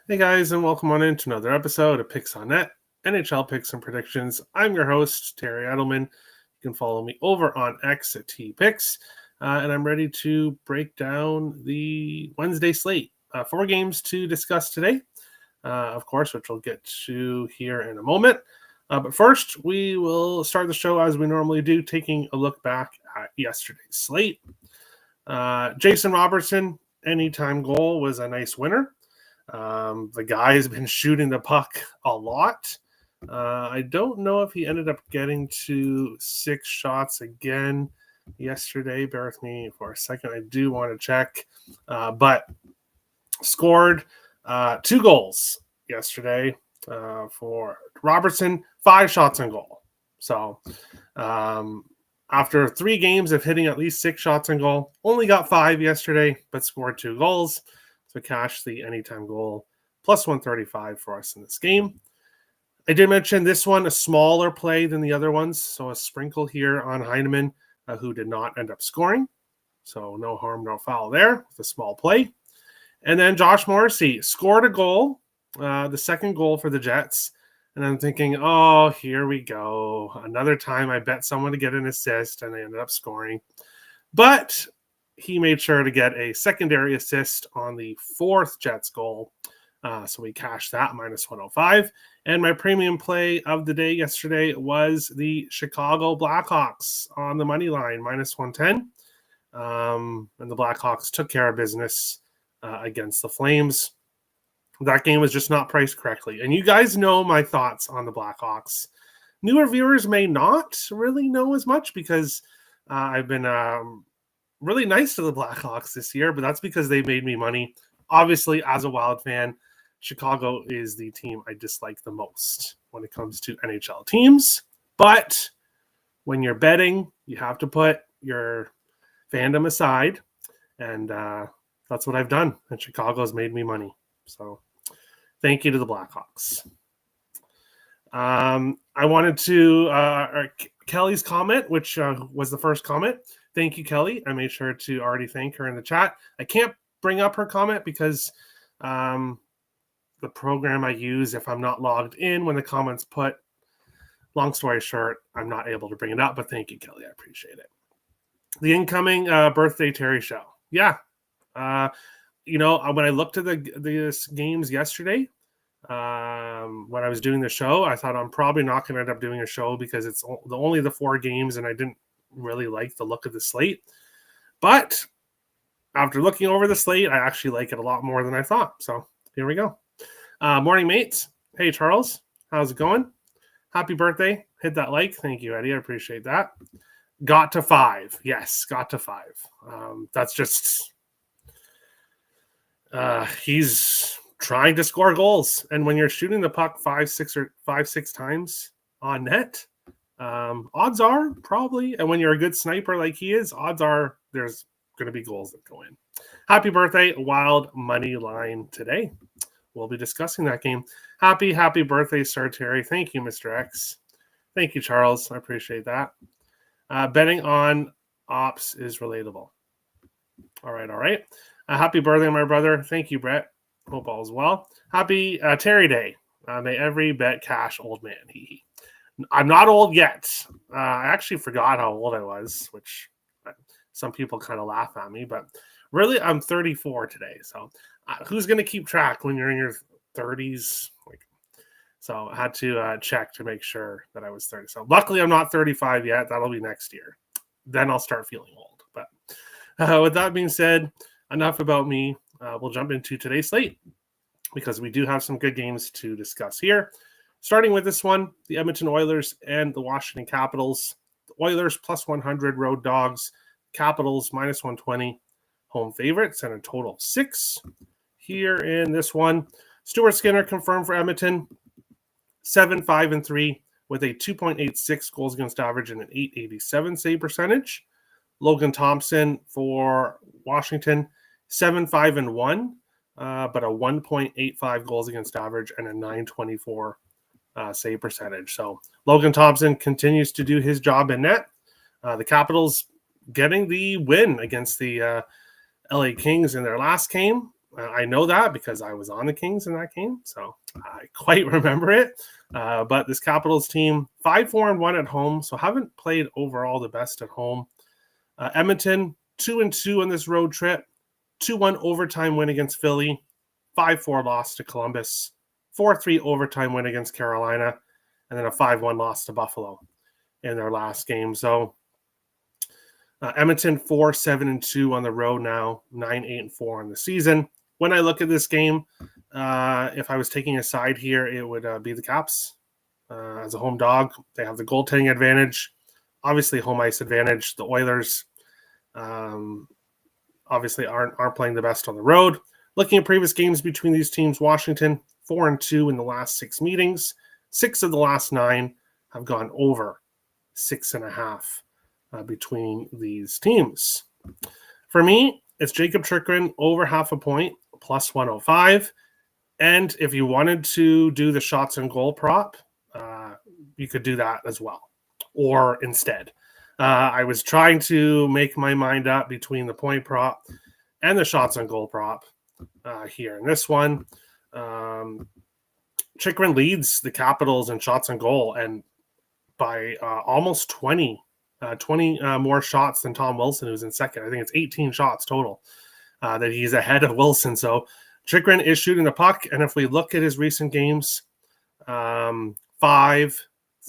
Hey guys, and welcome on into another episode of Picks on Net, NHL Picks and Predictions. I'm your host, Terry Edelman. You can follow me over on X at TPicks, and I'm ready to break down the Wednesday slate. 4 games to discuss today, of course, which we'll get to here in a moment. But first, we will start the show as we normally do, taking a look back at yesterday's slate. Jason Robertson, anytime goal, was a nice winner. The guy has been shooting the puck a lot. I don't know if he ended up getting to 6 shots again yesterday. Bear with me for a second. I do want to check. But scored 2 goals yesterday for Robertson, 5 shots on goal. So after 3 games of hitting at least 6 shots on goal, only got 5 yesterday, but scored 2 goals. So cash the anytime goal plus 135 for us in this game. I did mention this one, a smaller play than the other ones. So a sprinkle here on Heineman, who did not end up scoring. So no harm, no foul there with a small play. And then Josh Morrissey scored a goal, the second goal for the Jets. And I'm thinking, oh, here we go. Another time I bet someone to get an assist, and they ended up scoring. But he made sure to get a secondary assist on the 4th Jets goal. So we cashed that minus 105. And my premium play of the day yesterday was the Chicago Blackhawks on the money line, minus 110. And the Blackhawks took care of business against the Flames. That game was just not priced correctly. And you guys know my thoughts on the Blackhawks. Newer viewers may not really know as much because I've been really nice to the Blackhawks this year, but that's because they made me money. Obviously, as a Wild fan, Chicago is the team I dislike the most when it comes to NHL teams. But when you're betting, you have to put your fandom aside, and that's what I've done. And Chicago's made me money. So thank you to the Blackhawks. I wanted to Kelly's comment, which was the first comment. Thank you, Kelly. I made sure to already thank her in the chat. I can't bring up her comment because the program I use, if I'm not logged in when the comments put, long story short, I'm not able to bring it up. But thank you, Kelly. I appreciate it. The incoming birthday Terry show. Yeah. When I looked at the games yesterday, when I was doing the show, I thought I'm probably not going to end up doing a show because it's only the 4 games and I didn't really like the look of the slate. But after looking over the slate, I actually like it a lot more than I thought. So here we go. Morning, mates. Hey, Charles. How's it going? Happy birthday. Hit that like. Thank you, Eddie. I appreciate that. Got to 5. Yes, got to 5. That's just... he's trying to score goals. And when you're shooting the puck 5-6 times on net, odds are probably, and when you're a good sniper like he is, odds are there's going to be goals that go in. Happy birthday, Wild Money Line today. We'll be discussing that game. Happy birthday, Sir Terry. Thank you, Mr. X. Thank you, Charles. I appreciate that. Betting on ops is relatable. All right. Happy birthday, my brother. Thank you, Brett. Hope all is well. Happy Terry Day. May every bet cash, old man. I'm not old yet. I actually forgot how old I was, which some people kind of laugh at me, but really I'm 34 today. So who's going to keep track when you're in your 30s? So I had to check to make sure that I was 30. So luckily I'm not 35 yet. That'll be next year. Then I'll start feeling old. But with that being said, enough about me. We'll jump into today's slate because we do have some good games to discuss here. Starting with this one, the Edmonton Oilers and the Washington Capitals. The Oilers plus 100 road dogs. Capitals minus 120 home favorites, and a total of 6 here in this one. Stuart Skinner confirmed for Edmonton, 7-5-3 with a 2.86 goals against average and an 887 save percentage. Logan Thompson for Washington, 7-5-1, but a 1.85 goals against average and a 924 save percentage. So Logan Thompson continues to do his job in net. The Capitals getting the win against the LA Kings in their last game. I know that because I was on the Kings in that game, so I quite remember it. But this Capitals team, 5-4-1 at home, so haven't played overall the best at home. Edmonton, 2-2 on this road trip, 2-1 overtime win against Philly, 5-4 loss to Columbus, 4-3 overtime win against Carolina, and then a 5-1 loss to Buffalo in their last game. So Edmonton 4-7-2 on the road now, 9-8-4 on the season. When I look at this game, if I was taking a side here, it would be the Caps. As a home dog, they have the goaltending advantage, obviously home ice advantage. The Oilers obviously aren't playing the best on the road. Looking at previous games between these teams, Washington 4-2 in the last 6 meetings. 6 of the last 9 have gone over 6.5 between these teams. For me, it's Jacob Chychrun over half a point, plus 105. And if you wanted to do the shots and goal prop, you could do that as well. Or instead, I was trying to make my mind up between the point prop and the shots on goal prop here. In this one, Chychrun leads the Capitals in shots on goal and by almost 20 more shots than Tom Wilson, who's in second. I think it's 18 shots total that he's ahead of Wilson. So Chychrun is shooting the puck. And if we look at his recent games, 5,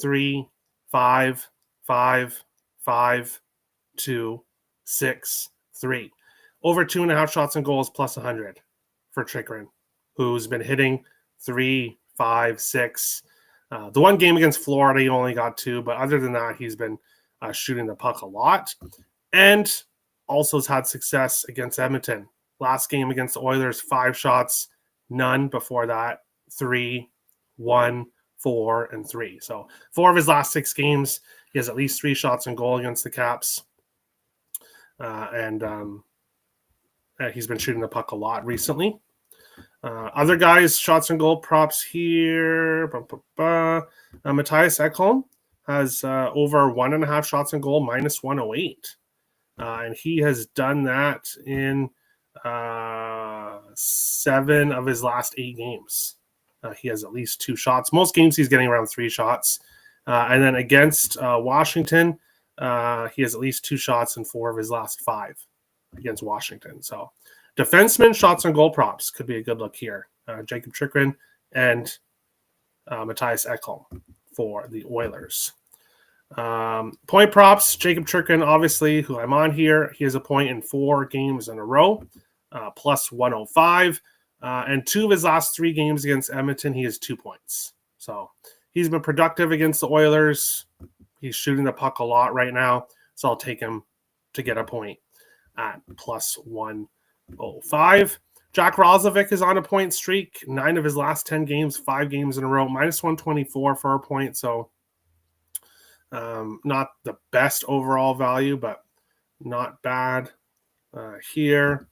3, 5, 5, 5, 2, 6, 3. Over 2.5 shots and goals plus 100 for Chychrun, who's been hitting 3, 5, 6. The one game against Florida, he only got 2. But other than that, he's been shooting the puck a lot. And also has had success against Edmonton. Last game against the Oilers, 5 shots, none before that, 3, 1, 4, and 3. So 4 of his last 6 games, he has at least 3 shots on goal against the Caps. And he's been shooting the puck a lot recently. Other guys, shots and goal props here. Matthias Ekholm has over 1.5 shots on goal, minus 108. And he has done that in 7 of his last 8 games. He has at least 2 shots. Most games he's getting around 3 shots. And then against Washington, he has at least 2 shots in 4 of his last 5 against Washington. So defenseman shots on goal props could be a good look here. Jacob Chychrun and Matthias Ekholm for the Oilers. Point props, Jacob Chychrun, obviously, who I'm on here. He has a point in 4 games in a row, plus 105. And 2 of his last 3 games against Edmonton, he has 2 points. So he's been productive against the Oilers. He's shooting the puck a lot right now. So I'll take him to get a point at plus 105. Jack Roslovic is on a point streak. 9 of his last 10 games, 5 games in a row, minus 124 for a point. So not the best overall value, but not bad here.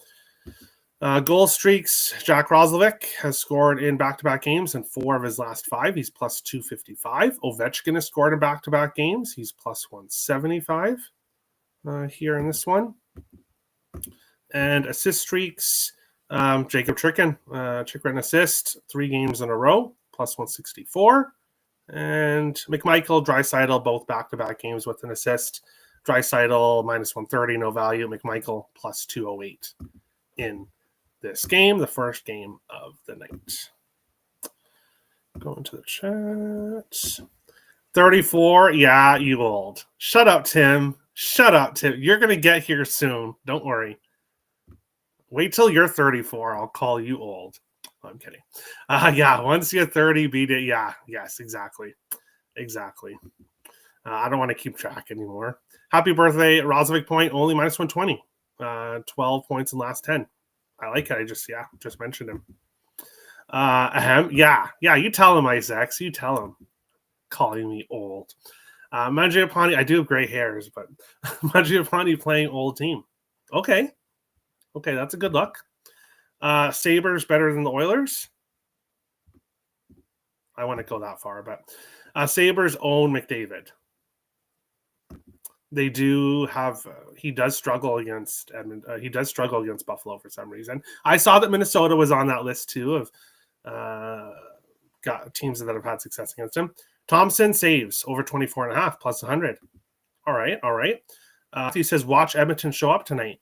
Goal streaks, Jack Roslovic has scored in back-to-back games in 4 of his last 5. He's plus 255. Ovechkin has scored in back-to-back games. He's plus 175 here in this one. And assist streaks, Jacob Chychrun assist, 3 games in a row, plus 164. And McMichael, Draisaitl, both back-to-back games with an assist. Draisaitl, minus 130, no value. McMichael, plus 208 in this game, the first game of the night. Going to the chat. 34, yeah, you old. Shut up, Tim. Shut up, Tim. You're going to get here soon. Don't worry. Wait till you're 34. I'll call you old. Oh, I'm kidding. Yeah, once you're 30, beat it. Yeah, yes, exactly. Exactly. I don't want to keep track anymore. Happy birthday, Roslovic point, only minus 120. 12 points in last 10. I like it. I just mentioned him. Yeah, you tell him, Isaacs. You tell him. Calling me old. Mangiapane, I do have gray hairs, but Mangiapane playing old team. Okay, that's a good look. Sabres better than the Oilers. I want to go that far, but Sabres own McDavid. they do have. He does struggle against Edmonton. He does struggle against Buffalo for some reason. I saw that Minnesota was on that list too of got teams that have had success against him. Thompson saves over 24.5 plus 100. All right. He says, watch Edmonton show up tonight.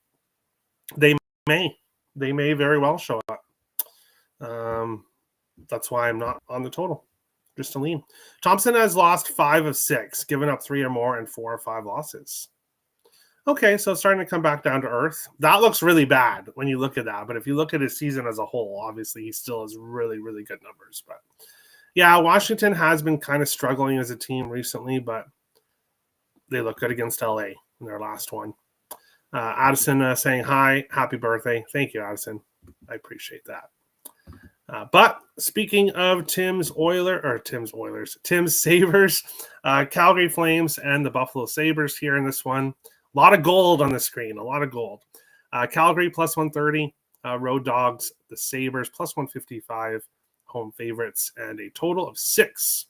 They may very well show up. That's why I'm not on the total. Just a lean. Thompson has lost 5 of 6, given up 3 or more, and 4 or 5 losses. Okay, so it's starting to come back down to earth. That looks really bad when you look at that. But if you look at his season as a whole, obviously he still has really, really good numbers. But yeah, Washington has been kind of struggling as a team recently, but they look good against LA in their last one. Addison saying hi, happy birthday. Thank you, Addison. I appreciate that. But speaking of Tim's Sabres, Calgary Flames and the Buffalo Sabres here in this one. A lot of gold on the screen, a lot of gold. Calgary plus 130, road dogs, the Sabres plus 155, home favorites, and a total of 6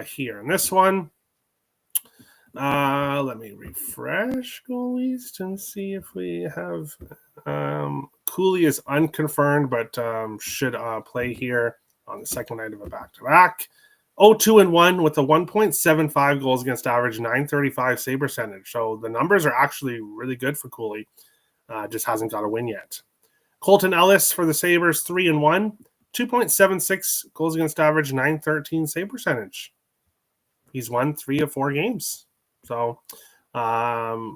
here in this one. Let me refresh goalies to see if we have Cooley is unconfirmed, but should play here on the second night of a back-to-back. 0-2-1 with a 1.75 goals against average, 935 save percentage. So the numbers are actually really good for Cooley. Just hasn't got a win yet. Colton Ellis for the Sabres, 3-1, 2.76 goals against average, 913 save percentage. He's won 3 of 4 games. So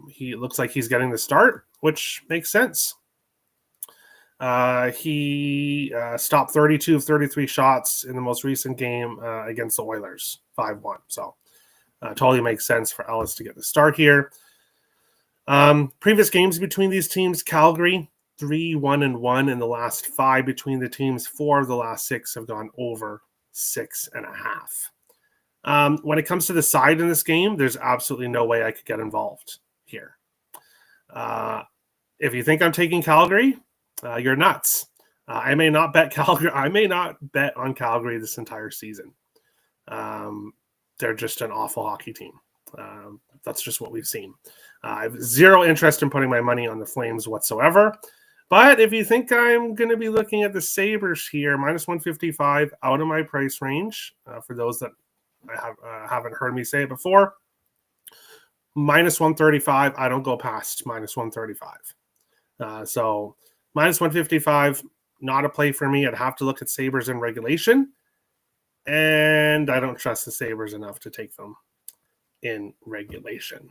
he looks like he's getting the start, which makes sense. He stopped 32 of 33 shots in the most recent game against the Oilers, 5-1. So totally makes sense for Ellis to get the start here. Previous games between these teams, Calgary, 3-1-1 in the last 5 between the teams. 4 of the last 6 have gone over 6.5. When it comes to the side in this game, there's absolutely no way I could get involved here. If you think I'm taking Calgary, you're nuts. I may not bet Calgary. I may not bet on Calgary this entire season. They're just an awful hockey team. That's just what we've seen. I have zero interest in putting my money on the Flames whatsoever. But if you think I'm going to be looking at the Sabres here, minus 155 out of my price range, for those that haven't heard me say it before, minus 135, I don't go past minus 135. So minus 155, not a play for me. I'd have to look at Sabres in regulation, and I don't trust the Sabres enough to take them in regulation.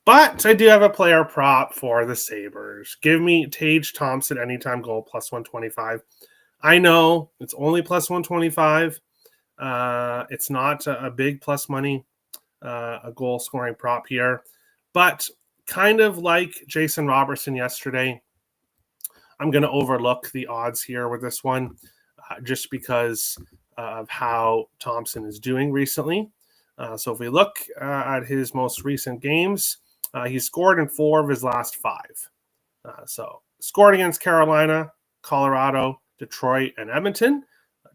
But I do have a player prop for the Sabres. Give me Tage Thompson anytime goal plus 125. I know it's only plus 125. It's not a big plus money, a goal scoring prop here. But kind of like Jason Robertson yesterday, I'm going to overlook the odds here with this one just because of how Thompson is doing recently. So if we look at his most recent games, he scored in 4 of his last 5. So scored against Carolina, Colorado, Detroit, and Edmonton.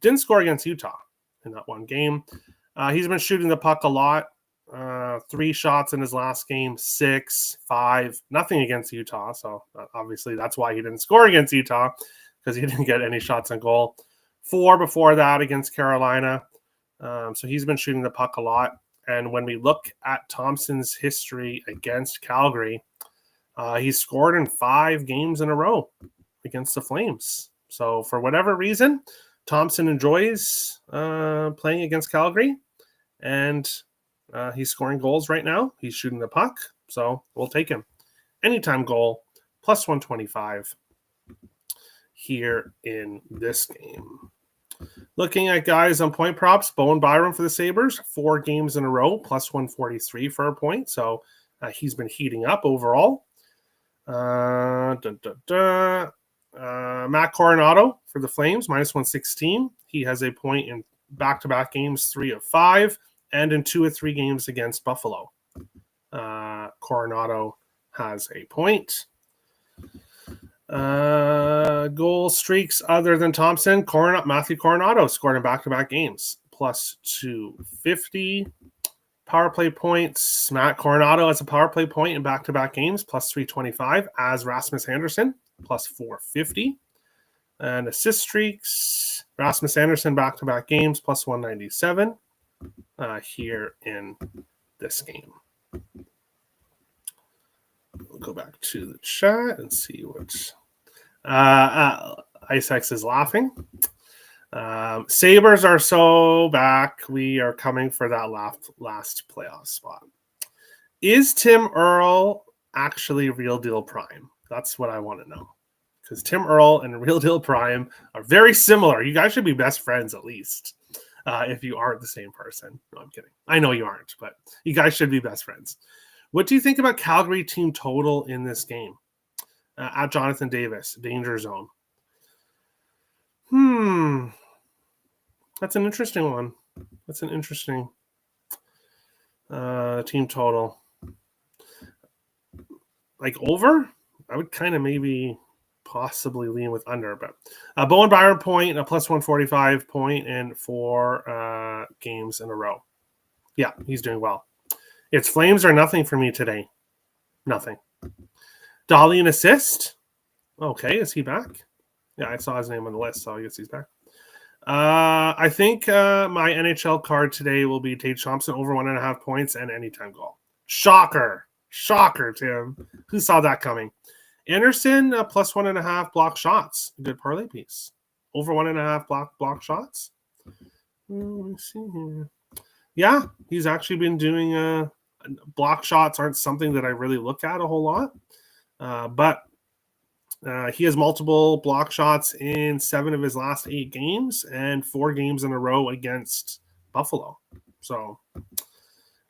Didn't score against Utah in that one game. He's been shooting the puck a lot. 3 shots in his last game, 6, 5, nothing against Utah. So obviously that's why he didn't score against Utah, because he didn't get any shots on goal. 4 before that against Carolina. So he's been shooting the puck a lot. And when we look at Thompson's history against Calgary, he's scored in 5 games in a row against the Flames. So for whatever reason, Thompson enjoys playing against Calgary, and he's scoring goals right now. He's shooting the puck, so we'll take him. Anytime goal, plus 125 here in this game. Looking at guys on point props, Bowen Byram for the Sabres, 4 games in a row, plus 143 for a point. So he's been heating up overall. Matt Coronado for the Flames, minus 116. He has a point in back-to-back games, 3 of 5, and in 2 of 3 games against Buffalo. Coronado has a point. Goal streaks other than Thompson, Matthew Coronado scored in back-to-back games, plus 250. Power play points. Matt Coronado has a power play point in back-to-back games, plus 325, as Rasmus Andersson, plus 450. And assist streaks. Rasmus Andersson back-to-back games, plus 197 here in this game. We'll go back to the chat and see what IceX is laughing. Sabres are so back. We are coming for that last playoff spot. Is Tim Earl actually Real Deal Prime? That's what I want to know. Because Tim Earl and Real Deal Prime are very similar. You guys should be best friends at least. If you aren't the same person. No, I'm kidding. I know you aren't, but you guys should be best friends. What do you think about Calgary team total in this game? At Jonathan Davis, danger zone. That's an interesting one. That's an interesting team total. Like over? I would kind of maybe possibly lean with under, but Bowen Byron point, a plus 145 point in 4 games in a row. Yeah, he's doing well. It's Flames or nothing for me today. Nothing. Dolly an assist. Okay, is he back? Yeah, I saw his name on the list, so I guess he's back. I think my NHL card today will be Tage Thompson over 1.5 points and anytime goal. Shocker, Tim. Who saw that coming? Anderson plus 1.5 block shots. Good parlay piece. Over 1.5 block shots. Let me see here. Yeah, he's actually been doing block shots aren't something that I really look at a whole lot, but he has multiple block shots in 7 of his last 8 games and 4 games in a row against Buffalo. So,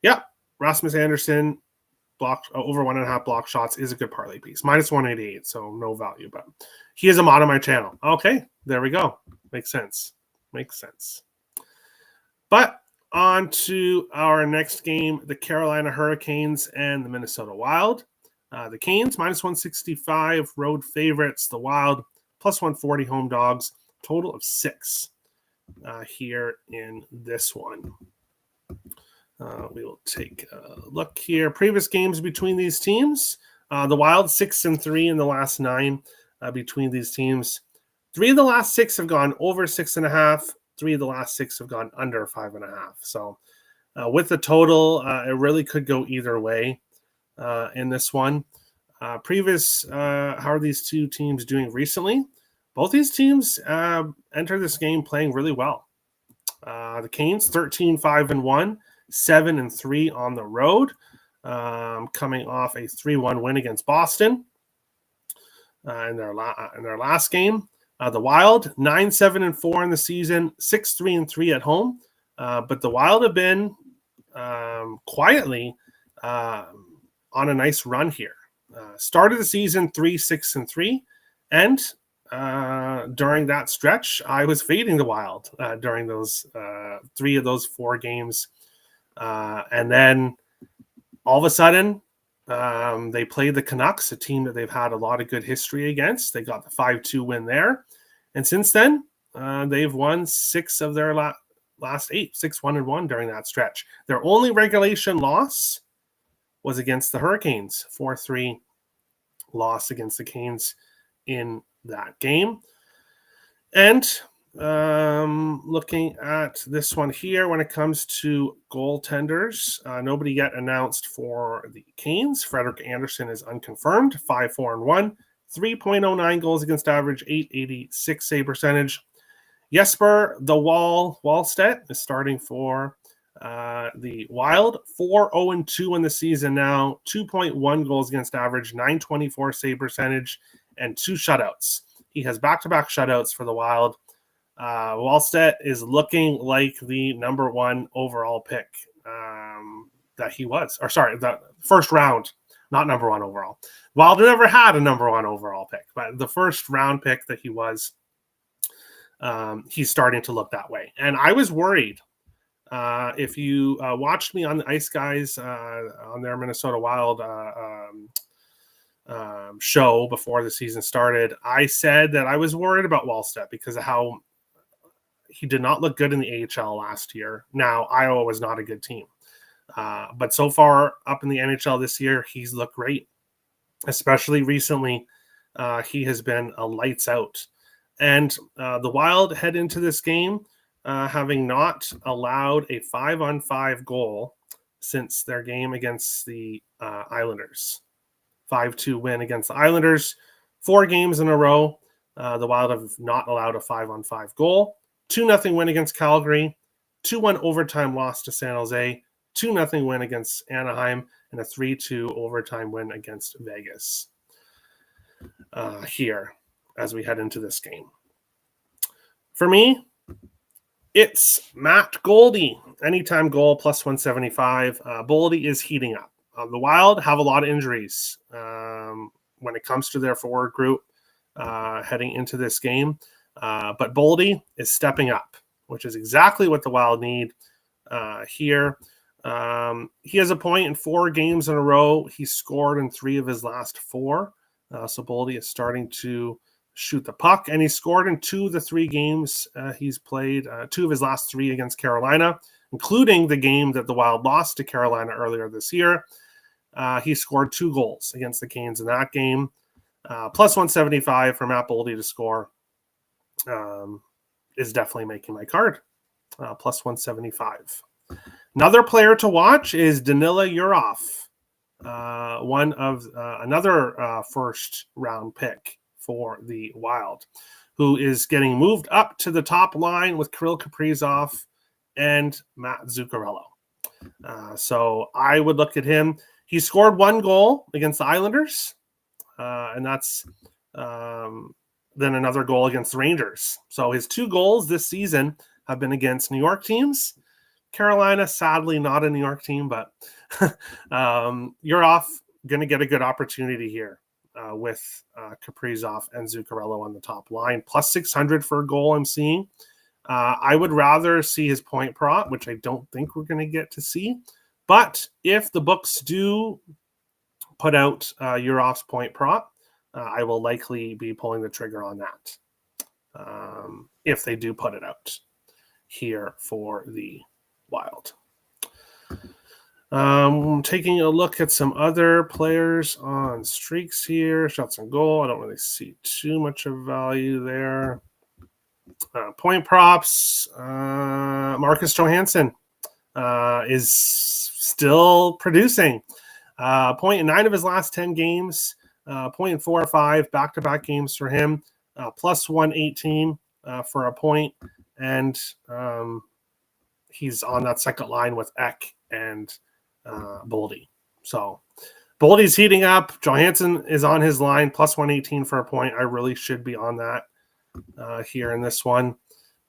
yeah, Rasmus Andersson over 1.5 block shots is a good parlay piece. Minus 188, so no value, but he is a mod on my channel. Okay, there we go. Makes sense. But on to our next game, the Carolina Hurricanes and the Minnesota Wild. The Canes, minus 165, road favorites. The Wild, plus 140, home dogs. Total of 6 here in this one. We will take a look here. Previous games between these teams. The Wild, 6-3 in the last 9 between these teams. 3 of the last 6 have gone over 6.5. 3 of the last 6 have gone under 5.5. So with the total, it really could go either way in this one. How are these two teams doing recently? Both these teams enter this game playing really well. The Canes, 13-5-1, 7-3 on the road, coming off a 3-1 win against Boston in their last game. The Wild, 9-7-4 in the season, 6-3-3 at home. But the Wild have been quietly on a nice run here. Started the season 3-6-3, and during that stretch, I was fading the Wild during those 3 of those 4 games. And then all of a sudden, they played the Canucks, a team that they've had a lot of good history against. They got the 5-2 win there. And since then, they've won 6 of their last 8, 6-1-1 during that stretch. Their only regulation loss was against the Hurricanes, 4-3 loss against the Canes in that game. And looking at this one here, when it comes to goaltenders, nobody yet announced for the Canes. Frederik Andersen is unconfirmed, 5-4-1, 3.09 goals against average, 886 save percentage. Jesper the Wallstedt is starting for the Wild, 4-0-2 in the season now, 2.1 goals against average, 924 save percentage, and 2 shutouts. He has back-to-back shutouts for the Wild. Wallstedt is looking like the number 1 overall pick that he was. Or sorry, the first round, not number 1 overall. Wild never had a number 1 overall pick, but the first round pick that he was, he's starting to look that way. And I was worried. If you watched me on the Ice Guys on their Minnesota Wild show before the season started, I said that I was worried about Wallstedt because of how he did not look good in the AHL last year. Now, Iowa was not a good team. But so far up in the NHL this year, he's looked great. Especially recently, he has been a lights out. And the Wild head into this game having not allowed a 5-on-5 goal since their game against the Islanders. 5-2 win against the Islanders. 4 games in a row. The Wild have not allowed a 5-on-5 goal. 2-0 win against Calgary. 2-1 overtime loss to San Jose. 2-0 win against Anaheim. And a 3-2 overtime win against Vegas. Here, as we head into this game. For me, it's Matt Goldie. Anytime goal, plus 175. Goldie is heating up. The Wild have a lot of injuries when it comes to their forward group heading into this game. But Goldie is stepping up, which is exactly what the Wild need here. He has a point in 4 games in a row. He scored in 3 of his last 4. So Goldie is starting to shoot the puck, and he scored in 2 of the 3 games he's played, 2 of his last 3 against Carolina, including the game that the Wild lost to Carolina earlier this year. He scored 2 goals against the Canes in that game. Plus 175 for Matt Goldie to score is definitely making my card. Plus 175. Another player to watch is Danila Yurov, one of another first round pick for the Wild, who is getting moved up to the top line with Kirill Kaprizov and Matt Zuccarello. So I would look at him. He scored 1 goal against the Islanders, and that's then another goal against the Rangers. So his 2 goals this season have been against New York teams. Carolina, sadly, not a New York team, but you're off. Going to get a good opportunity here with Kaprizov and Zuccarello on the top line. Plus 600 for a goal I'm seeing. I would rather see his point prop, which I don't think we're going to get to see. But if the books do put out Yurov's point prop, I will likely be pulling the trigger on that if they do put it out here for the Wild. Taking a look at some other players on streaks here. Shots on goal. I don't really see too much of value there. Point props. Marcus Johansson is still producing. Point in 9 of his last 10 games. Point in 4 or 5 back-to-back games for him. Plus 118 for a point. And he's on that second line with Ek and Boldy. So Boldy's heating up. Johansson is on his line, plus 118 for a point. I really should be on that here in this one.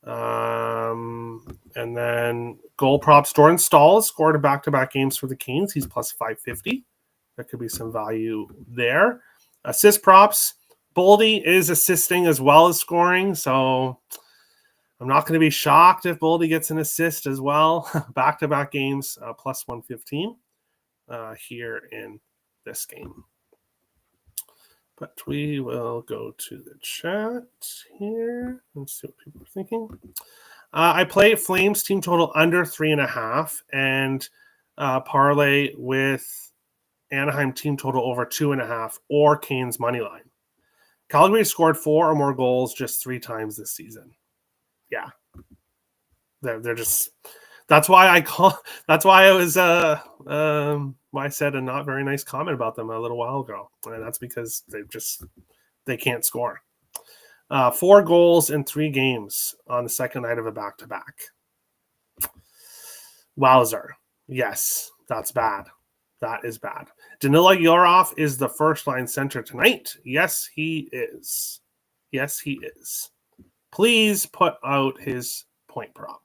And then goal props. Jordan Staal scored a back-to-back games for the Canes. He's plus 550. There could be some value there. Assist props. Boldy is assisting as well as scoring, so I'm not going to be shocked if Boldy gets an assist as well. Back-to-back games, plus 115 here in this game. But we will go to the chat here and see what people are thinking. I play Flames team total under 3.5 and parlay with Anaheim team total over 2.5 or Canes money line. Calgary scored 4 or more goals just 3 times this season. Yeah, they're just. That's why I was why I said a not very nice comment about them a little while ago, and that's because they can't score. 4 goals in 3 games on the second night of a back-to-back. Wowzer. Yes, that's bad. That is bad. Danila Yurov is the first-line center tonight. Yes, he is. Yes, he is. Please put out his point prop.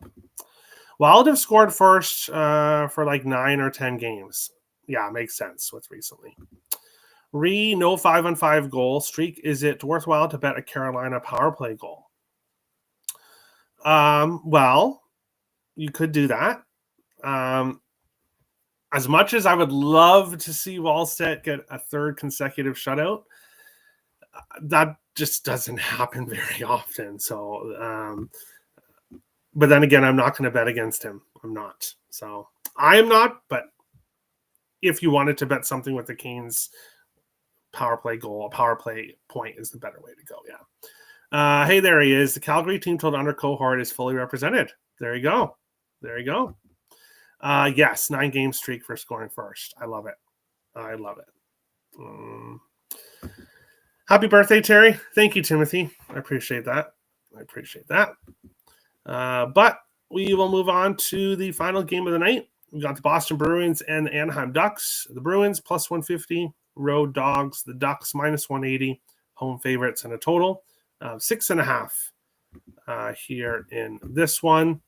Wild have scored first for like 9 or 10 games. Yeah, makes sense with recently. No 5-on-5 goal streak. Is it worthwhile to bet a Carolina power play goal? Well, you could do that. As much as I would love to see Wallstedt get a 3rd consecutive shutout, that just doesn't happen very often. So, but then again, I'm not going to bet against him. I'm not. So I am not, but if you wanted to bet something with the Canes power play goal, a power play point is the better way to go. Yeah. Hey, there he is. The Calgary team total under cohort is fully represented. There you go. There you go. Yes, 9-game streak for scoring first. I love it. I love it. Happy birthday, Terry. Thank you, Timothy. I appreciate that. But we will move on to the final game of the night. We got the Boston Bruins and the Anaheim Ducks. The Bruins plus 150, road dogs. The Ducks minus 180, home favorites, and a total of 6.5 here in this one.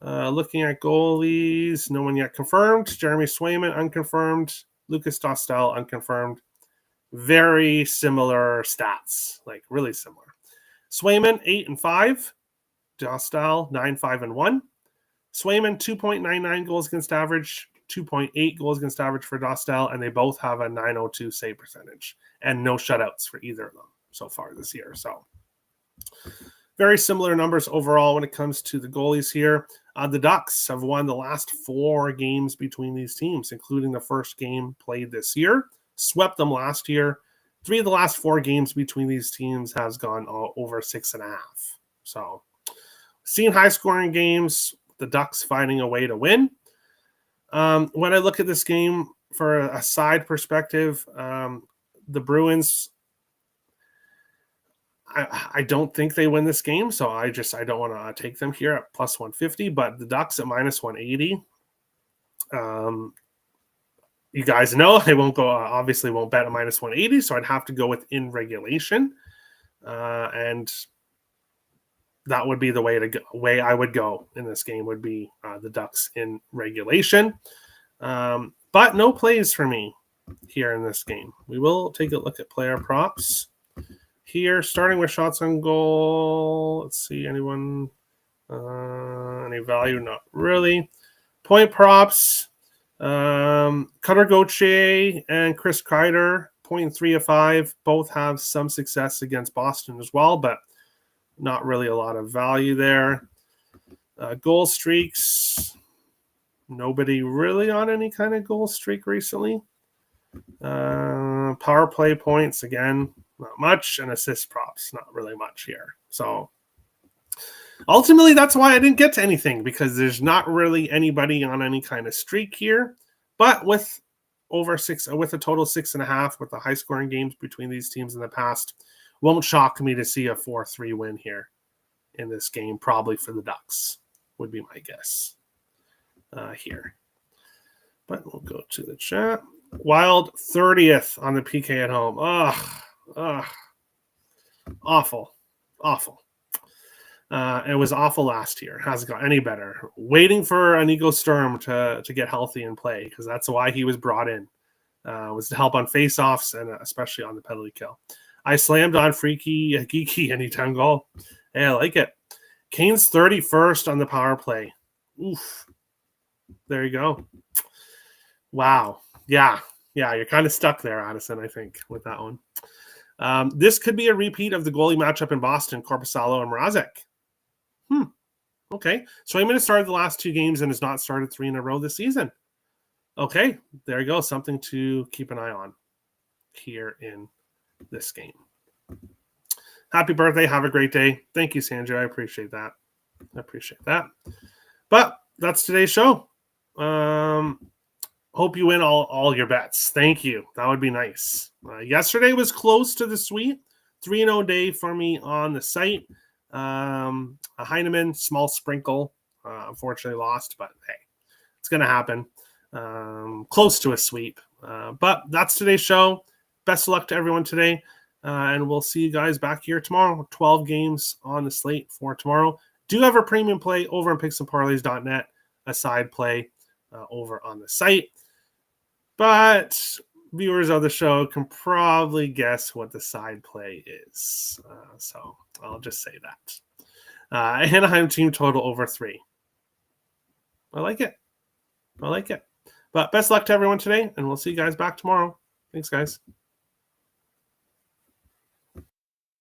Looking at goalies, no one yet confirmed. Jeremy Swayman, unconfirmed. Lucas Dostal, unconfirmed. Very similar stats, like really similar. Swayman, 8-5. Dostal, 9-5-1. Swayman, 2.99 goals against average, 2.8 goals against average for Dostal, and they both have a .902 save percentage and no shutouts for either of them so far this year. So very similar numbers overall when it comes to the goalies here. The Ducks have won the last 4 games between these teams, including the first game played this year. Swept them last year. 3 of the last 4 games between these teams has gone over 6.5. So seen high-scoring games, the Ducks finding a way to win. When I look at this game for a side perspective, the Bruins, I don't think they win this game, so I don't want to take them here at plus 150, but the Ducks at minus 180. You guys know I won't go, obviously won't bet at minus 180, so I'd have to go with in regulation. And that would be the way I would go in this game would be the Ducks in regulation. But no plays for me here in this game. We will take a look at player props here, starting with shots on goal. Let's see, anyone, any value? Not really. Point props, Cutter Gauthier and Chris Kreider, 0.3 of 5, both have some success against Boston as well, but not really a lot of value there. Goal streaks, nobody really on any kind of goal streak recently. Power play points, again, not much, and assist props, not really much here. So ultimately, that's why I didn't get to anything, because there's not really anybody on any kind of streak here. But with over 6, with a total 6.5, with the high scoring games between these teams in the past, won't shock me to see a 4-3 win here in this game, probably for the Ducks, would be my guess here. But we'll go to the chat. Wild 30th on the PK at home. Awful. It was awful last year. Hasn't got any better. Waiting for Nico Sturm to get healthy and play, because that's why he was brought in, was to help on faceoffs and especially on the penalty kill. I slammed on Freaky Geeky anytime goal. Hey, I like it. Kane's 31st on the power play. Oof. There you go. Wow. Yeah, you're kind of stuck there, Addison, I think, with that one. This could be a repeat of the goalie matchup in Boston, Korpisalo and Mrazek. Okay. Swayman has started the last 2 games and has not started 3 in a row this season. Okay, there you go. Something to keep an eye on here in this game. Happy birthday. Have a great day. Thank you, Sandra. I appreciate that. But that's today's show. Hope you win all your bets. Thank you. That would be nice. Yesterday was close to the sweep. 3-0 day for me on the site. A Heineman, small sprinkle. Unfortunately lost, but hey, it's going to happen. Close to a sweep. But that's today's show. Best of luck to everyone today. And we'll see you guys back here tomorrow. 12 games on the slate for tomorrow. Do have a premium play over on picksandparlays.net. A side play over on the site. But viewers of the show can probably guess what the side play is. So I'll just say that. Anaheim team total over 3. I like it. But best luck to everyone today, and we'll see you guys back tomorrow. Thanks, guys.